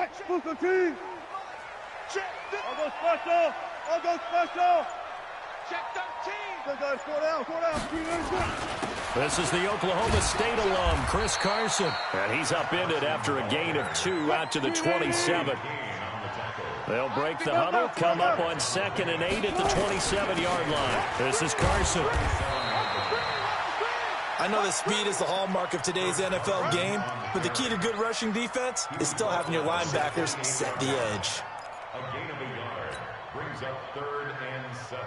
Booster team. I'll go special. I'll go special. Check 13. Guys, score down. This is the Oklahoma State alum, Chris Carson. And he's upended after a gain of 2 out to the 27. They'll break the huddle, come up on 2nd and 8 at the 27-yard line. This is Carson. I know that speed is the hallmark of today's NFL game, but the key to good rushing defense is still having your linebackers set the edge. A gain of a yard brings up 3rd and 7.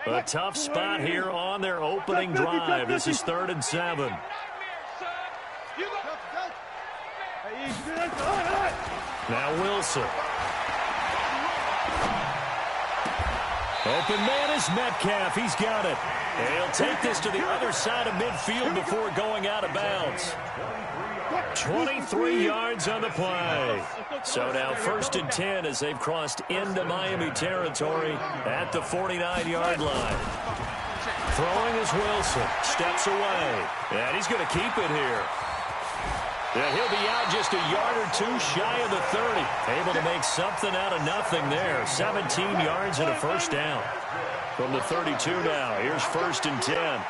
A tough spot here on their opening drive. This is 3rd and 7. Now Wilson. Open man is Metcalf. He's got it. And he'll take this to the other side of midfield before going out of bounds. 23 yards on the play. So now 1st and 10 as they've crossed into Miami territory at the 49-yard line. Throwing is Wilson. Steps away. And he's going to keep it here. And he'll be out just a yard or 2 shy of the 30. Able to make something out of nothing there. 17 yards and a first down. From the 32 now. Here's 1st and 10.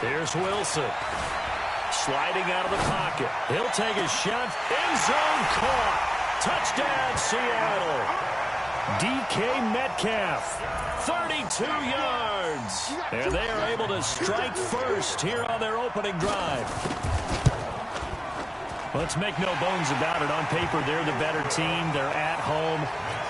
Here's Wilson. Sliding out of the pocket. He'll take a shot. End zone caught. Touchdown, Seattle. DK Metcalf. 32 yards. And they are able to strike first here on their opening drive. Let's make no bones about it. On paper, they're the better team. They're at home.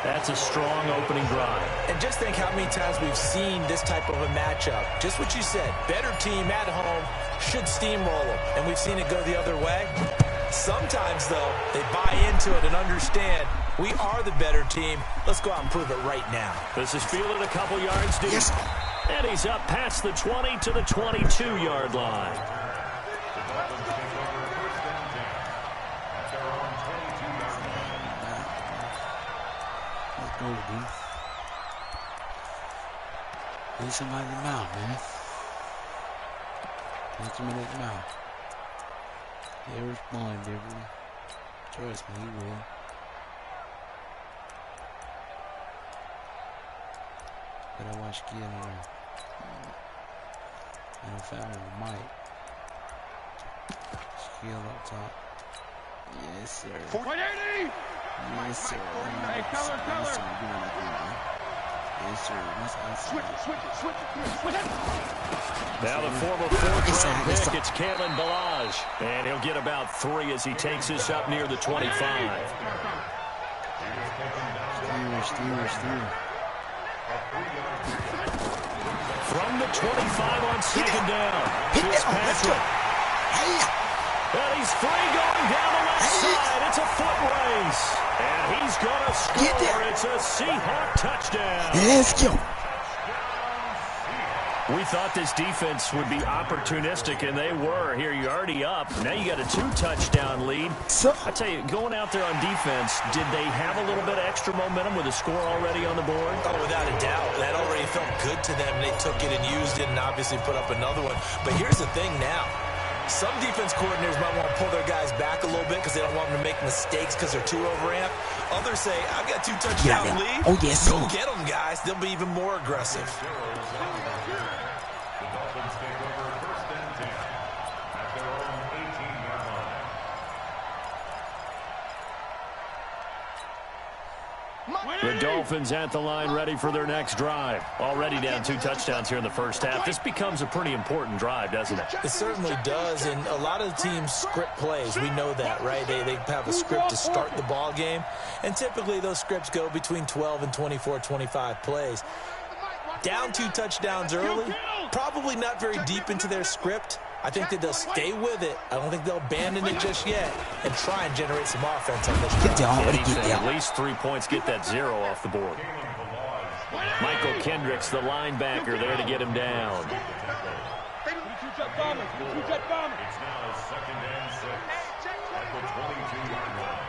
That's a strong opening drive. And just think how many times we've seen this type of a matchup. Just what you said. Better team at home should steamroll them. And we've seen it go the other way. Sometimes, though, they buy into it and understand we are the better team. Let's go out and prove it right now. This is fielded a couple yards deep. Yes. And he's up past the 20 to the 22-yard line. Hit somebody in the mouth, man. Hit somebody in the mouth. He'll respond differently. Trust me, he will. But I watch Gill here. And I found him with Mike. Skill up top. Yes, sir. 480! Yes, sir. Hey, color. Yes, sir. Switch it. Now the former 4th-round pick, it's Kalen Ballage. And he'll get about 3 as he takes this up near the 25. Steer. From the 25 on 2nd down. Here's Patrick. And he's free going down the left side. It's a foot race. And he's going to score. It's a Seahawk touchdown. Let's go. We thought this defense would be opportunistic, and they were. Here, you're already up. Now you got a 2-touchdown lead. I tell you, going out there on defense, did they have a little bit of extra momentum with a score already on the board? Oh, without a doubt. That already felt good to them. They took it and used it and obviously put up another one. But here's the thing now. Some defense coordinators might want to pull their guys back a little bit because they don't want them to make mistakes because they're too overamped. Others say, I've got 2-touchdown lead. Oh, yes. Go get them, guys. They'll be even more aggressive. The Dolphins at the line ready for their next drive. Already down 2 touchdowns here in the first half. This becomes a pretty important drive, doesn't it? It certainly does, and a lot of the teams script plays. We know that, right? They have a script to start the ball game, and typically those scripts go between 12 and 24, 25 plays. Down 2 touchdowns early, probably not very deep into their script. I think that they'll stay with it. I don't think they'll abandon it just yet and try and generate some offense on this drive. At least 3 points, get that 0 off the board. Michael Kendricks, the linebacker, there to get him down. It's now 2nd and 6 at the 22-yard line.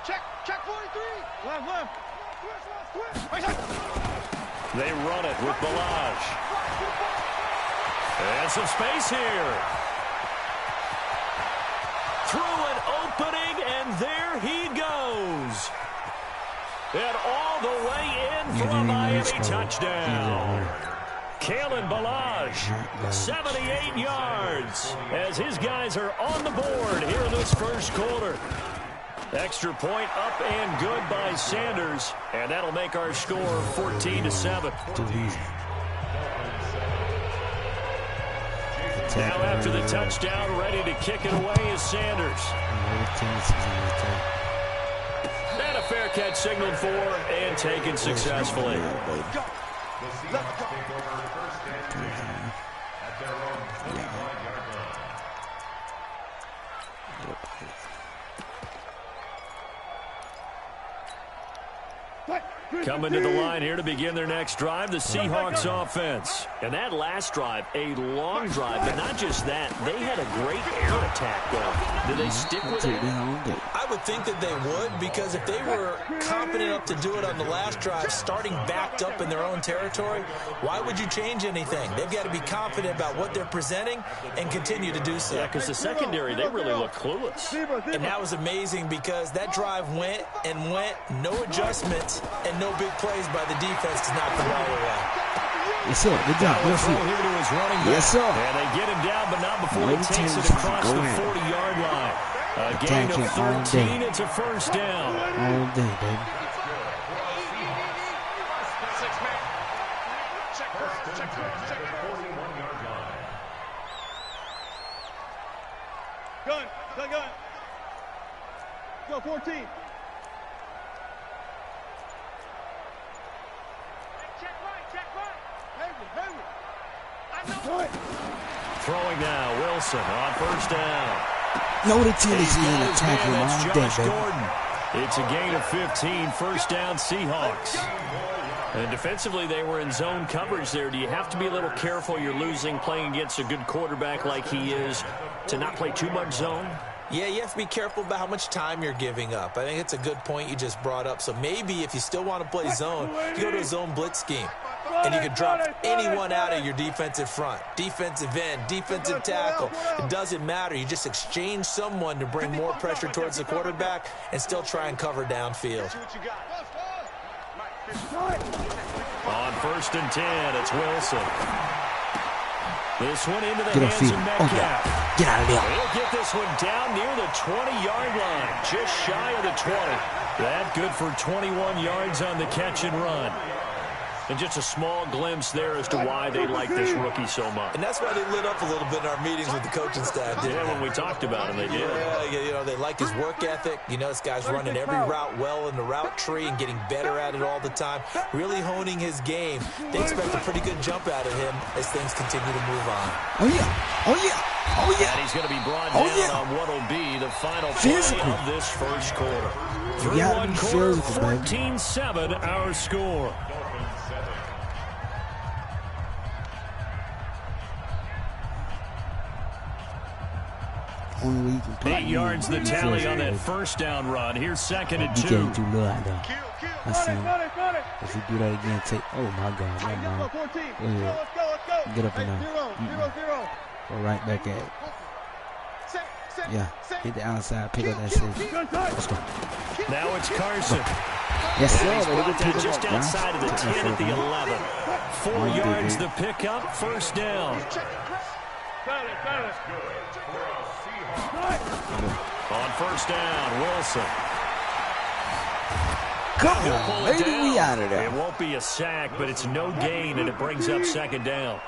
Check 43. Left. They run it with Balaj. And some space here. Through an opening, and there he goes. And all the way in for a Miami touchdown. Kalen Balaj, 78 yards, as his guys are on the board here in this first quarter. Extra point up and good by Sanders, and that'll make our score 14-7. Now after the touchdown, ready to kick it away is Sanders. And a fair catch signaled for and taken successfully. Coming to the line here to begin their next drive, the Seahawks offense. And that last drive, a long drive, but not just that. They had a great air attack going. Did they stick with it? I would think that they would, because if they were confident enough to do it on the last drive, starting backed up in their own territory, why would you change anything? They've got to be confident about what they're presenting and continue to do so. Yeah, because the secondary, they really look clueless. And that was amazing because that drive went and went, no adjustments, and no big plays by the defense to knock the ball away. Yes, sir. Good job. Yes, sir. Here to his running back. Yes, sir. And they get him down, but not before he takes it across the 40-yard line. A gain of 13. It's a first down. All day, baby. Gun. Go 14. Throwing now, Wilson on first down. No, the Tennessee in attack him all day, baby. Gordon. It's a gain of 15, first down Seahawks. And defensively, they were in zone coverage there. Do you have to be a little careful? You're losing, playing against a good quarterback like he is, to not play too much zone? Yeah, you have to be careful about how much time you're giving up. I think it's a good point you just brought up. So maybe if you still want to play zone, you go to a zone blitz scheme. And you can drop anyone out of your defensive front. Defensive end, defensive tackle. It doesn't matter. You just exchange someone to bring more pressure towards the quarterback and still try and cover downfield. On first and 10, it's Wilson. This one into the hands of Metcalf. Oh, yeah. Get out of there. He'll get this one down near the 20-yard line, just shy of the 20. That good for 21 yards on the catch and run. And just a small glimpse there as to why they like this rookie so much. And that's why they lit up a little bit in our meetings with the coaching staff, didn't they? When we talked about him, they did. Yeah, you know, they like his work ethic. You know, this guy's running every route well in the route tree and getting better at it all the time, really honing his game. They expect a pretty good jump out of him as things continue to move on. Oh, yeah. Oh, yeah. Oh, yeah. And he's going to be brought down on what will be the final play of this first quarter. Through one quarter, 14-7 our score. 8 yards the tally on that first down run. Here's second and 2. You can't do low out there. I see him. If you do that again, take. Oh my God, never mind. Go ahead. Get up in there. Go right back at it. Yeah, hit the outside, pick up that safety. Let's go. Now it's Carson. Yes, sir. He's brought down just outside of the 10 at the 11. 4 yards the pickup, first down. On first down, Wilson. Come on, baby, we out of there. It won't be a sack, but it's no gain, and it brings up second down.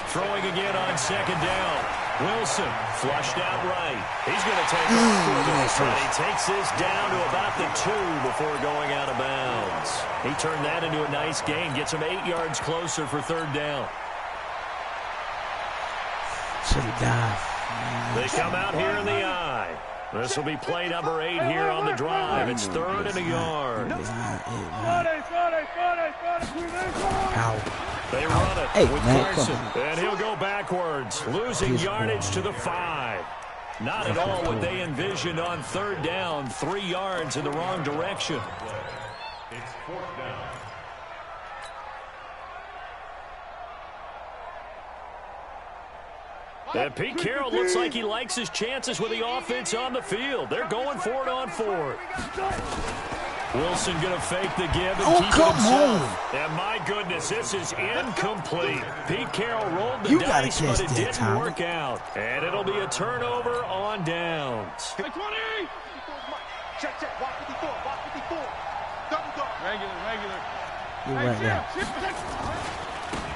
Throwing again on second down. Wilson flushed out right. He's going to take off with it, and he takes this down to about the 2 before going out of bounds. He turned that into a nice gain, gets him 8 yards closer for third down. Should have died. They come out here in the eye. This will be play number 8 here on the drive. It's third and a yard. They run it with Carson, and he'll go backwards, losing yardage to the 5. Not at all what they envisioned on third down. 3 yards in the wrong direction. It's fourth down. And Pete Carroll looks like he likes his chances with the offense on the field. They're going for it on 4. Wilson going to fake the give and keep it himself. And my goodness, this is incomplete. Pete Carroll rolled the dice, but it didn't work out. And it'll be a turnover on downs. 20! Check, check. Walk 54, walk 54. Double dog. Regular. You're right there.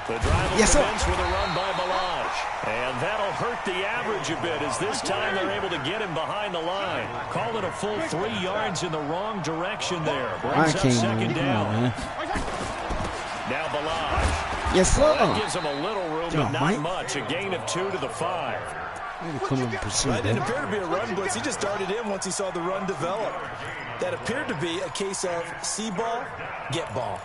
The drive will commence with a run by Ballage. And that'll hurt the average a bit as this time they're able to get him behind the line. Call it a full 3 yards in the wrong direction there. Brings up second down. Now Ballage. Yes, sir. That gives him a little room, but not much. A gain of 2 to the 5. That didn't appear to be a run blitz. He just darted in once he saw the run develop. That appeared to be a case of see ball, get ball.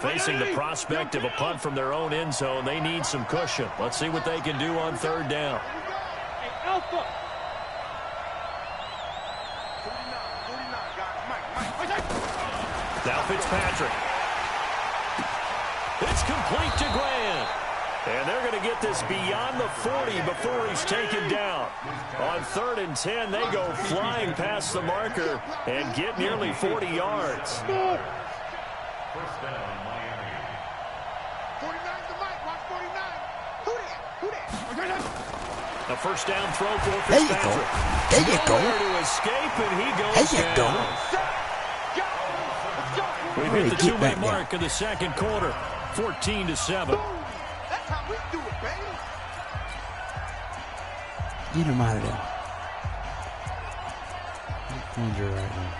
Facing the prospect of a punt from their own end zone, they need some cushion. Let's see what they can do on third down. Alpha. Now Fitzpatrick. It's complete to Grant. And they're going to get this beyond the 40 before he's taken down. On 3rd and 10, they go flying past the marker and get nearly 40 yards. First down, Miami. 49 to Mike. Watch 49. Who that? A first down throw for Fitzpatrick. There you go. Nowhere to escape, and he goes down. We've hit the 2-minute mark of the second quarter. 14-7. That's how we do it, baby. Get him out of there. Injured right now.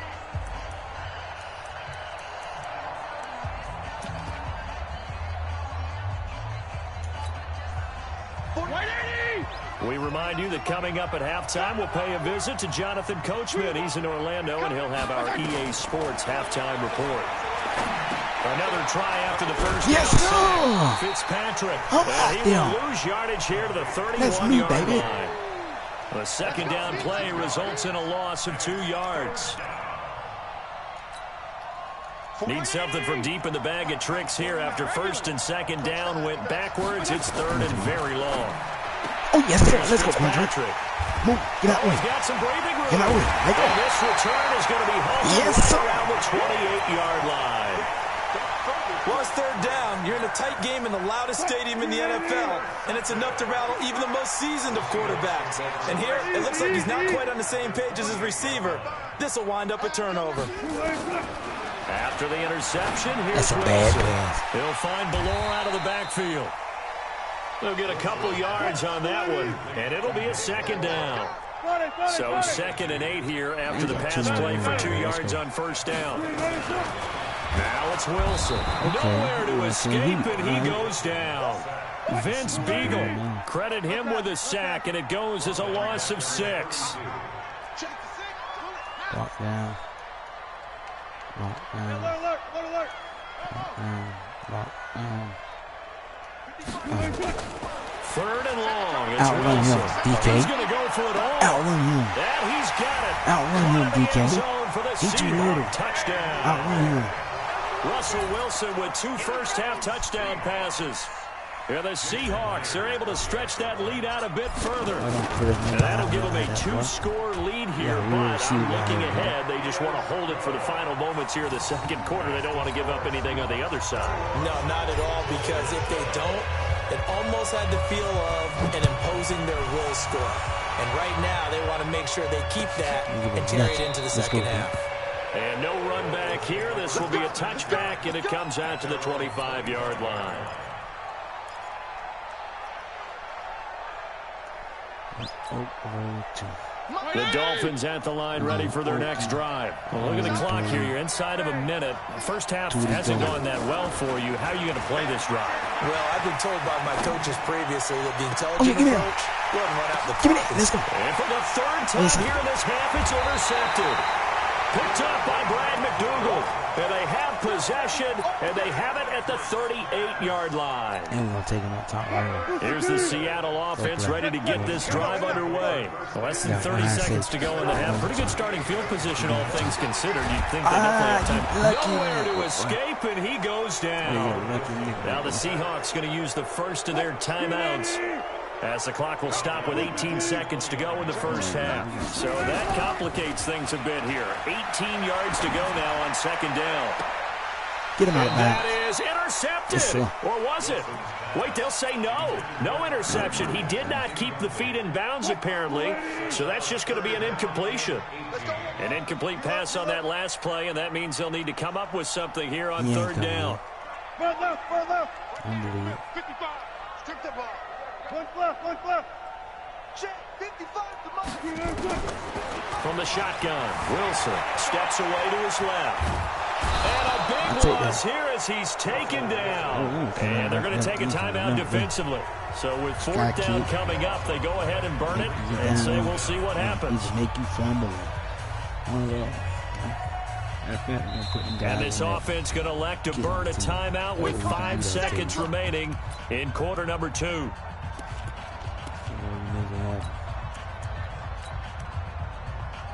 We remind you that coming up at halftime, we'll pay a visit to Jonathan Coachman. He's in Orlando, and he'll have our EA Sports halftime report. Another try after the first down. Fitzpatrick. And he will lose yardage here to the 31-yard line. The second down play results in a loss of 2 yards. Need something from deep in the bag of tricks here after first and second down went backwards. It's 3rd and very long. Oh, yes, sir. Let's go, Patrick. Move. Get out way. He's got some breathing room. Get out way. Let go. And this return is going to be hung around the 28-yard line. Well, it's 3rd down. You're in a tight game in the loudest stadium in the NFL, and it's enough to rattle even the most seasoned of quarterbacks. And here, it looks like he's not quite on the same page as his receiver. This will wind up a turnover. After the interception, here's That's a Wilson. bad pass. He'll find Ballore out of the backfield. They'll get a couple yards on that one, and it'll be a second down. So 2nd and 8 here after the pass play for 2 yards on first down. Now it's Wilson. Nowhere to escape, and he goes down. Vince Beagle, credit him with a sack, and it goes as a loss of 6. Lock down. Lock down. Alert. Lock down. Lock down. 3rd and long. It's Outrun Wilson. him, DK. He's going to go for it all. Outrun him. And he's got it. Outrun him, DK. Zone for the He's too little. Seahawks touchdown. Outrun him. Russell Wilson with 2 first-half touchdown passes. Yeah, the Seahawks are able to stretch that lead out a bit further. And that'll give them a 2-score lead here. But looking ahead, they just want to hold it for the final moments here of the second quarter. They don't want to give up anything on the other side. No, not at all, because if they don't, it almost had the feel of an imposing their will score. And right now, they want to make sure they keep that and carry it into the second half. And no run back here. This will be a touchback, and it comes out to the 25-yard line. The Dolphins at the line ready for their next drive. Well, look at the clock here. You're inside of a minute. First half hasn't gone that well for you. How are you going to play this drive? Well, I've been told by my coaches previously that the intelligent approach Go ahead and run out the Give me that. Let's go. And for the third time here in this half, it's intercepted. Picked up by Brad McDougal. And they have possession, and they have it at the 38-yard line. And we're going to take him up top right. Here's the Seattle offense ready to get this drive underway. Less than 30 seconds to go in the half. Pretty good starting field position, all things considered. You'd think they definitely have time. Nowhere to escape, and he goes down. Now the Seahawks going to use the first of their timeouts, as the clock will stop with 18 seconds to go in the first half. So that complicates things a bit here. 18 yards to go now on second down. Get him out of that is intercepted. Yes, or was it? Wait, they'll say no. No interception. He did not keep the feet in bounds, apparently. So that's just going to be an incompletion. An incomplete pass on that last play, and that means they'll need to come up with something here on third down. Unbelievable. 55. Strip the ball. One left. Check. 55 to From the shotgun, Wilson steps away to his left. And a big loss here as he's taken down. And they're going to take a timeout defensively. So with fourth down coming up, they go ahead and burn it and say we'll see what happens. Just make you fumble. And this offense going to elect to burn a timeout with 5 seconds remaining in quarter number 2.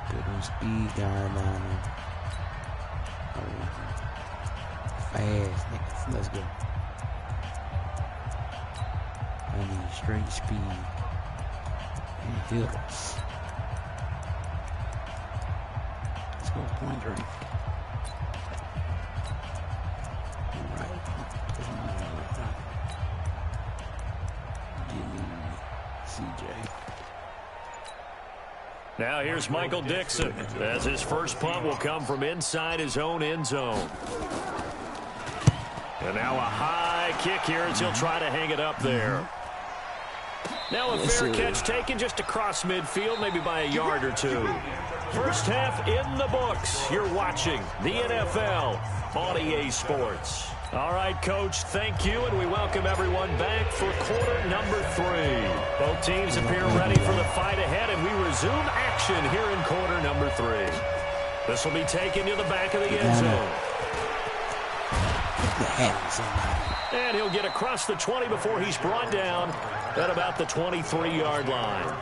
Good speed guy down there. Fast niggas. Let's go. I need straight speed and hitters. Let's go point right. Right. Give me CJ. Now here's Michael Dixon, as his first punt will come from inside his own end zone. And now a high kick here as he'll try to hang it up there. Now a fair catch taken just across midfield, maybe by a yard or two. First half in the books. You're watching the NFL on EA Sports. All right, Coach, thank you, and we welcome everyone back for quarter number 3. Both teams appear ready for the fight ahead, and we resume action here in quarter number 3. This will be taken to the back of the end zone. And he'll get across the 20 before he's brought down at about the 23-yard line.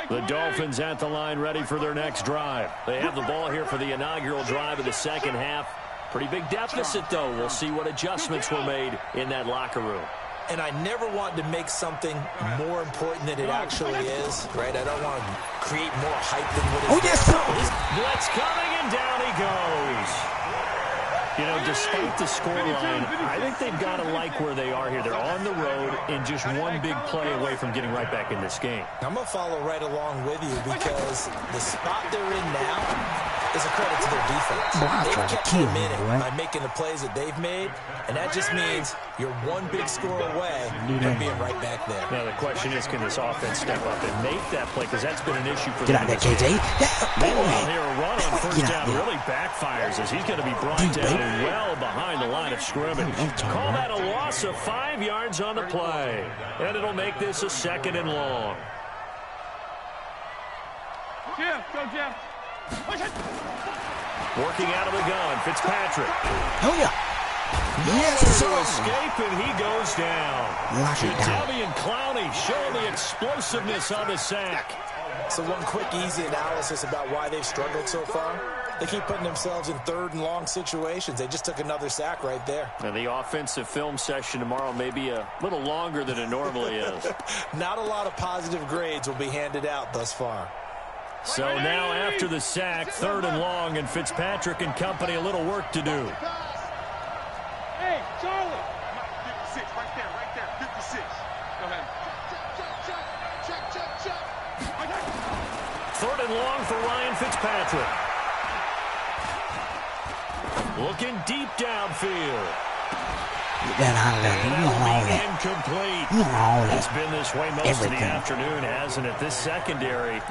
The Dolphins at the line ready for their next drive. They have the ball here for the inaugural drive of the second half. Pretty big deficit, though. We'll see what adjustments were made in that locker room. And I never want to make something more important than it actually is, right? I don't want to create more hype than what it is. Yes, sir. Blitz coming, and down he goes. You know, despite the scoreline, I think they've got to like where they are here. They're on the road and just one big play away from getting right back in this game. I'm going to follow right along with you because the spot they're in now is a credit to their defense. They've kept them in it by making the plays that they've made, and that just means you're one big score away from being right back there. Now, the question is, can this offense step up and make that play? Because that's been an issue for them. Get out there, KJ. Meanwhile, here, a run on first down really backfires as he's going to be brought down well behind the line of scrimmage. Call that a loss of 5 yards on the play. And it'll make this a second and long. Jim, go Jim. Working out of the gun, Fitzpatrick. Oh, yeah. Yes, to escape, and he goes down. Jadeveon Clowney showing the explosiveness on the sack. So one quick, easy analysis about why they've struggled so far. They keep putting themselves in third and long situations. They just took another sack right there. And the offensive film session tomorrow may be a little longer than it normally is. Not a lot of positive grades will be handed out thus far. So now after the sack, third and long, and Fitzpatrick and company a little work to do. Hey, Charlie. 56, right there, 56. Go ahead. Check. Third and long for Ryan Fitzpatrick. Looking deep downfield. Get that out of there. You want all that. Incomplete. You want all that. It's been this way most of the afternoon, hasn't it? This secondary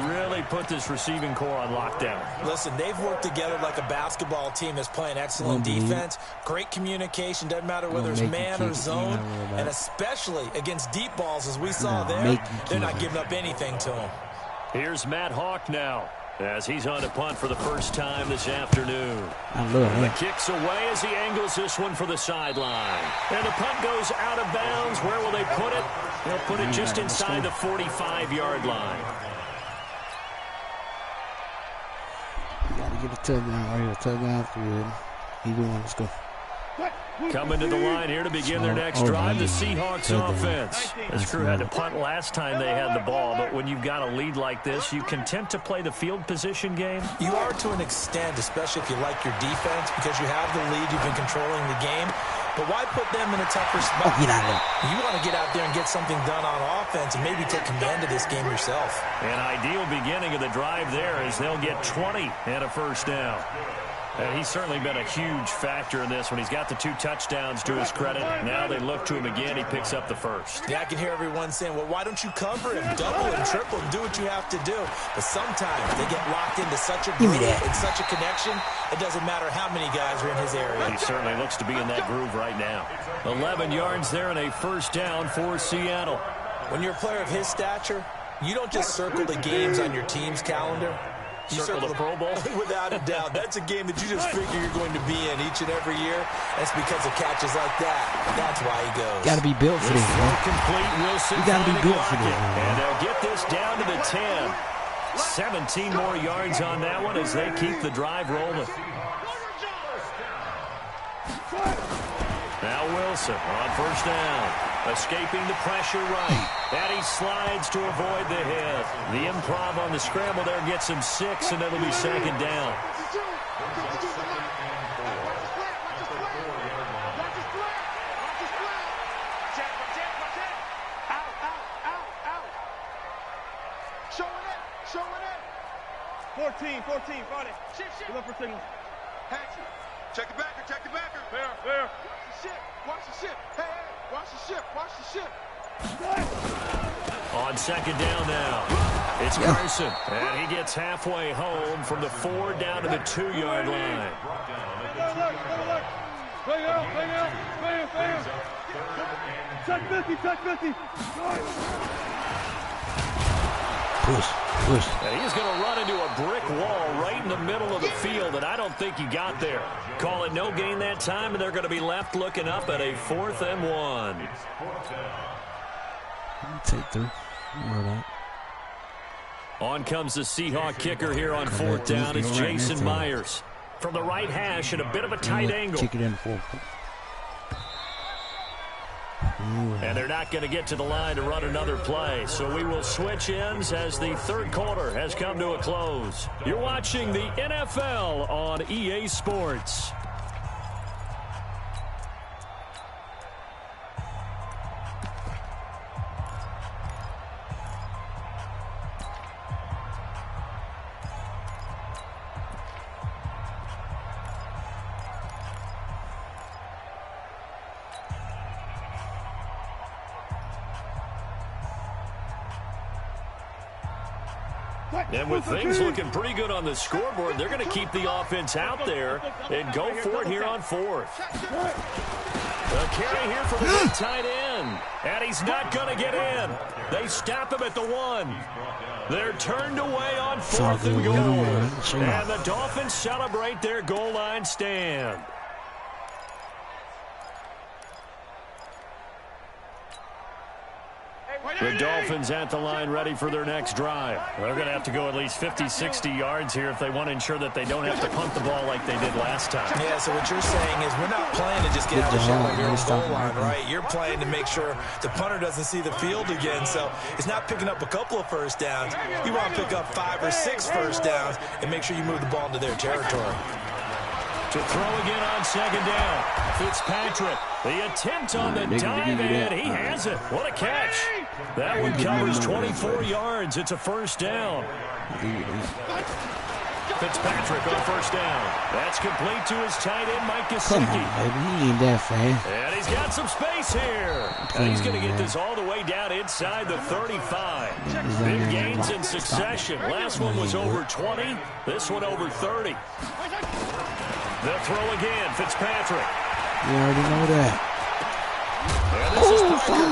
really put this receiving core on lockdown. Listen, they've worked together like a basketball team that's playing excellent defense. Great communication. Doesn't matter whether it's man or zone. And especially against deep balls, as we saw there, they're not giving up anything to them. Here's Matt Hawk now, as he's on a punt for the first time this afternoon. The kick's away as he angles this one for the sideline. And the punt goes out of bounds. Where will they put it? They'll put it just inside the 45-yard line. You got to get a touchdown right here. Touchdown's good. Either one, let's go. Coming to the line here to begin their next drive, the Seahawks offense. This crew had to punt last time they had the ball, but when you've got a lead like this, you content to play the field position game? You are to an extent, especially if you like your defense, because you have the lead, you've been controlling the game. But why put them in a tougher spot? Get out of there. You want to get out there and get something done on offense and maybe take command of this game yourself. An ideal beginning of the drive there as they'll get 20 and a first down. He's certainly been a huge factor in this when he's got the 2 touchdowns to his credit. Now they look to him again. He picks up the first. Yeah, I can hear everyone saying, well, why don't you cover him, double him, triple him, do what you have to do. But sometimes they get locked into such a groove and such a connection, it doesn't matter how many guys are in his area. He certainly looks to be in that groove right now. 11 yards there and a first down for Seattle. When you're a player of his stature, you don't just circle the games on your team's calendar. You circle the Pro Bowl? Without a doubt. That's a game that you just figure you're going to be in each and every year. That's because of catches like that. That's why he goes. Got to be built for this, man. Complete. Wilson. You got to be built for this, man. And they'll get this down to the 10. 17 more yards on that one as they keep the drive rolling. Now Wilson on first down. Escaping the pressure right. And he slides to avoid the hit. The improv on the scramble there gets him 6, and it'll be second down. Showing it. 14, Friday. We're looking for signals. Action. Check the backer. Fair. Watch the ship. Hey, watch the ship. On second down now, it's Carson, and he gets halfway home from the 4 down to the 2-yard line. Bring out. Check 50. Push. And he's going to run into a brick wall right in the middle of the field, and I don't think he got there. Call it no gain that time, and they're going to be left looking up at a 4th and 1. Take 3. On comes the Seahawk kicker here on 4th down. It's Jason Myers. From the right hash at a bit of a tight angle. Kick it in 4. And they're not going to get to the line to run another play. So we will switch ends as the third quarter has come to a close. You're watching the NFL on EA Sports. And with things looking pretty good on the scoreboard, they're going to keep the offense out there and go for it here on 4th. A carry here from the tight end. And he's not going to get in. They stop him at the 1. They're turned away on 4th and goal. And the Dolphins celebrate their goal line stand. The Dolphins at the line ready for their next drive. They're going to have to go at least 50, 60 yards here if they want to ensure that they don't have to punt the ball like they did last time. Yeah, so what you're saying is we're not playing to just get out of the shell of your own goal line, right? You're playing to make sure the punter doesn't see the field again. So it's not picking up a couple of first downs. You want to pick up 5 or 6 first downs and make sure you move the ball into their territory. To throw again on second down. Fitzpatrick, the attempt on the dive in. He has it. What a catch. That one covers 24 yards. It's a first down. Fitzpatrick on first down. That's complete to his tight end, Mike Gesicki. Come on, baby. He ain't that fast. And he's got some space here. And he's going to get this all the way down inside the 35. Big gains in succession. Last one was over 20. This one over 30. The throw again, Fitzpatrick. You already know that. And this is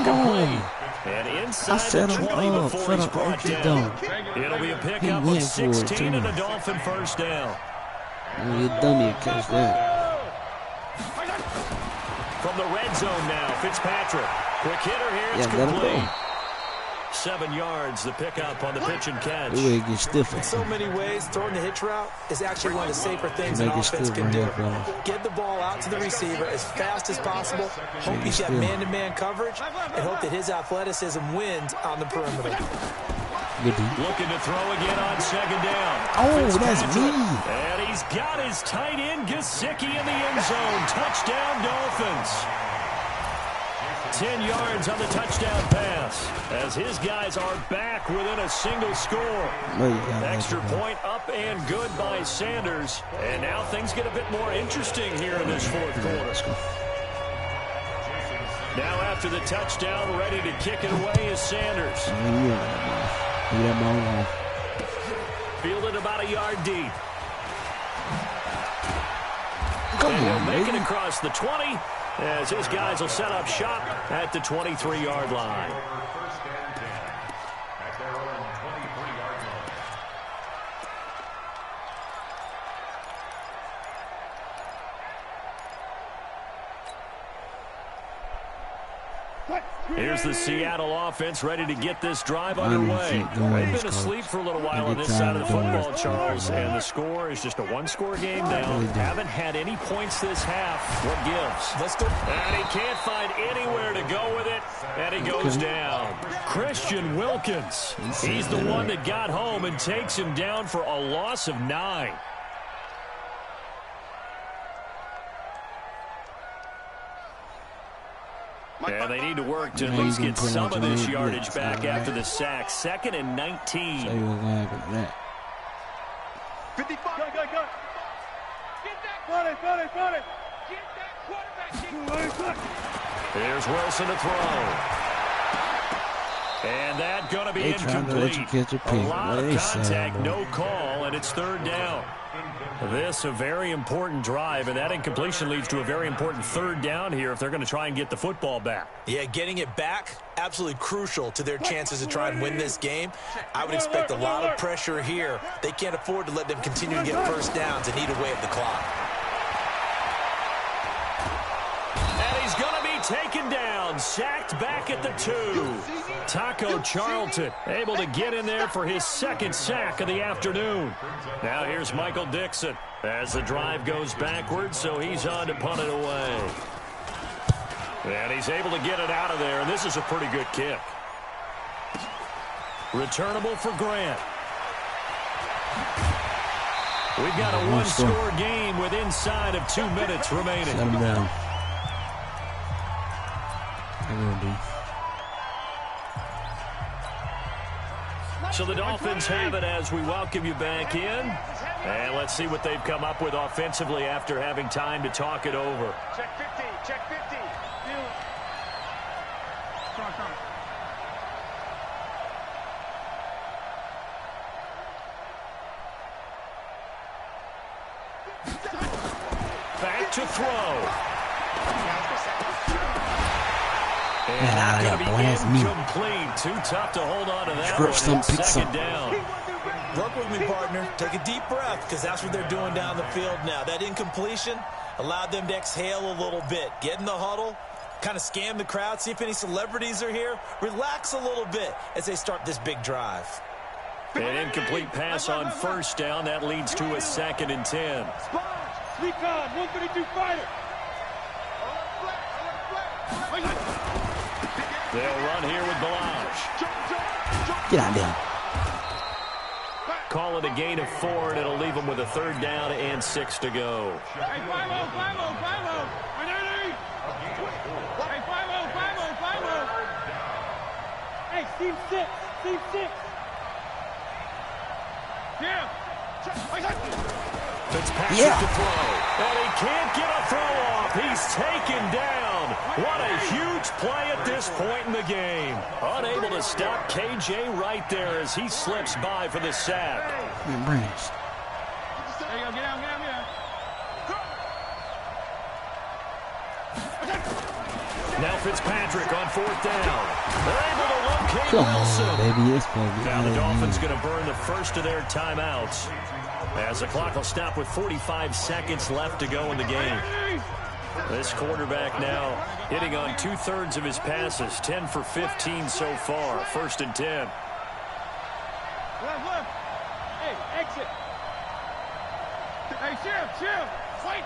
complete. And inside the 20 before he's brought down. It'll be a pickup of 16 and a Dolphin first down. You dummy catch that. From the red zone now, Fitzpatrick. Quick hitter here, it's complete. 7 yards, the pickup on the pitch and catch. It gets stiff. In so many ways, throwing the hitch route is actually one of the safer things an offense can do. Get the ball out to the receiver as fast as possible, hope he's got man-to-man coverage, and hope that his athleticism wins on the perimeter. Looking to throw again on second down. Oh, that's me. And he's got his tight end, Gesicki, in the end zone. Touchdown, Dolphins. 10 yards on the touchdown pass as his guys are back within a single score. Extra point up and good by Sanders. And now things get a bit more interesting here in this fourth quarter. Now after the touchdown, ready to kick it away is Sanders. Fielded about a yard deep. And he'll make it across the 20 as his guys will set up shop at the 23-yard line. Here's the Seattle offense ready to get this drive underway. They've been asleep for a little while on this side of the football, Charles, and the score is just a one-score game now. Haven't had any points this half. What gives? Let's go. And he can't find anywhere to go with it, and he goes down. Christian Wilkins. He's the one that got home and takes him down for a loss of 9. And they need to work to at least get some of this yardage back after the sack. 2nd and 19. Say what's going to happen to that. 55. Go. Get that. Run it. Get that quarterback. Here's Wilson to throw. And that going to be incomplete. A lot of contact, no call, and it's 3rd down. This a very important drive, and that incompletion leads to a very important 3rd down here if they're going to try and get the football back. Yeah, getting it back, absolutely crucial to their chances to try and win this game. I would expect a lot of pressure here. They can't afford to let them continue to get first downs and eat away at the clock. And he's going to be taken down, sacked back at the 2. Taco Charlton able to get in there for his 2nd sack of the afternoon. Now here's Michael Dixon as the drive goes backwards, so he's on to punt it away. And he's able to get it out of there, and this is a pretty good kick. Returnable for Grant. We've got a one-score game with inside of 2 minutes remaining. Shut him down. So the Dolphins have it as we welcome you back in. And let's see what they've come up with offensively after having time to talk it over. Check 50. Check 50. Back to throw. And going to be incomplete. Too tough to hold on to that one. 2nd down. Work with me, partner. Take a deep breath, because that's what they're doing down the field now. That incompletion allowed them to exhale a little bit. Get in the huddle, kind of scan the crowd, see if any celebrities are here. Relax a little bit as they start this big drive. An incomplete pass on 1st down. That leads to a 2nd and 10. Recon, 132 fighter. They'll run here with Balazs. Get out there. Call it a gain of 4, and it'll leave them with a 3rd down and 6 to go. Hey, 5-0. Hey, 5-0. Hey, Steve 6. Yeah. Fitzpatrick to throw. And he can't get a throw off. He's taken down. What a huge play at this point in the game. Unable to stop KJ right there as he slips by for the sack. There you go. Get down. Now Fitzpatrick on 4th down. They're able to locate Come Wilson. on, baby. It's supposed to be Now the all Dolphins in. going to burn the first of their timeouts as the clock will stop with 45 seconds left to go in the game. This quarterback now hitting on 2/3 of his passes, 10 for 15 so far. 1st and 10. Left. Hey, exit. Hey, Shim. Wait.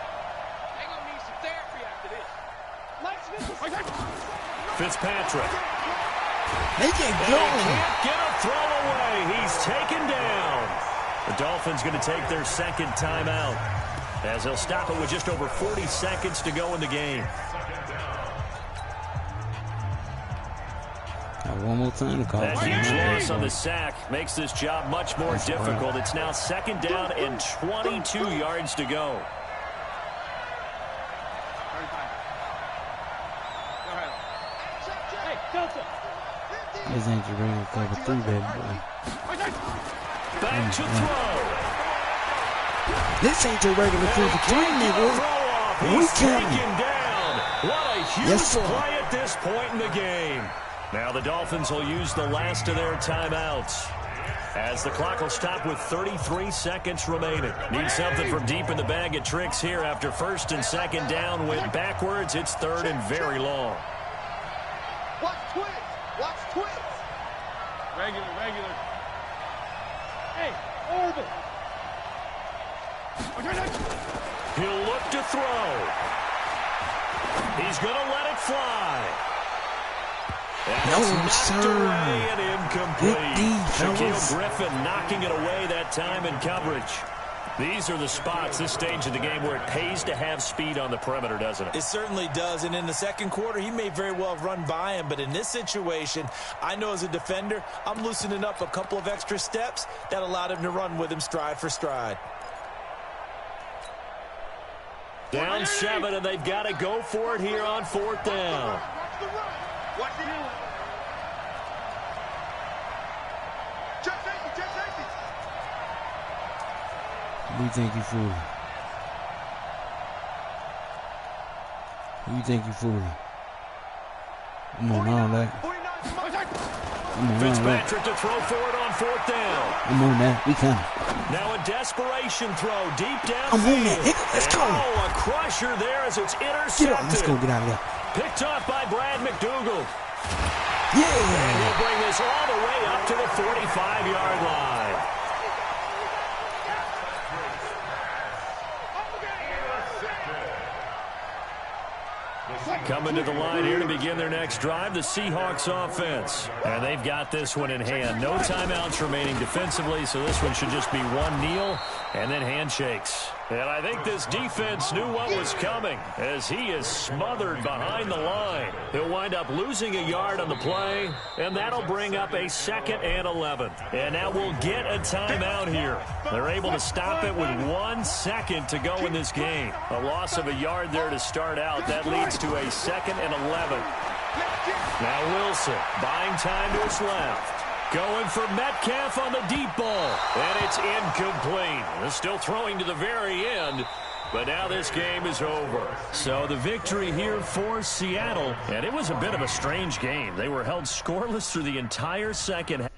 They're going to need some therapy after this. Fitzpatrick. They can't And he go. can't get a throw away. He's taken down. The Dolphins going to take their 2nd timeout as they'll stop it with just over 40 seconds to go in the game. One more time to call. That huge loss on the sack makes this job much more difficult. It's now 2nd down and 22 yards to go. This ain't your regular cover 3, baby boy. Back to throw. This ain't your regular cover 3, nigga. He's coming. taken down. What a huge Yes, sir. play at this point in the game. Now the Dolphins will use the last of their timeouts as the clock will stop with 33 seconds remaining. Need something from deep in the bag of tricks here after 1st and 2nd down went backwards. It's 3rd and very long. Watch twins. Regular. Hey, orbit. He'll look to throw. He's going to let it fly. No, That's knocked sir. away and incomplete. Good D, Shaquille fellas. Griffin knocking it away that time in coverage. These are the spots, this stage of the game, where it pays to have speed on the perimeter, doesn't it? It certainly does, and in the 2nd quarter, he may very well have run by him, but in this situation, I know as a defender, I'm loosening up a couple of extra steps that allowed him to run with him stride for stride. Down 7, and they've got to go for it here on 4th down. Watch the run. Check safety. Who you think you fooling? Come on, all that. Fitzpatrick to throw for it on 4th down. I'm on that. We coming. Now a desperation throw deep down. I'm on that, nigga. Let's go. Oh, a crusher there as it's intercepted. Get on. Let's go. Get out of there. Picked off by Brad McDougal. Yeah. And he'll bring this all the way up to the 45-yard line. Coming to the line here to begin their next drive, the Seahawks offense. And they've got this one in hand. No timeouts remaining defensively, so this one should just be one kneel and then handshakes. And I think this defense knew what was coming as he is smothered behind the line. He'll wind up losing a yard on the play, and that'll bring up a 2nd and 11. And now we'll get a timeout here. They're able to stop it with 1 second to go in this game. A loss of a yard there to start out. That leads to a 2nd and 11. Now Wilson buying time to his left. Going for Metcalf on the deep ball. And it's incomplete. They're still throwing to the very end. But now this game is over. So the victory here for Seattle. And it was a bit of a strange game. They were held scoreless through the entire second half.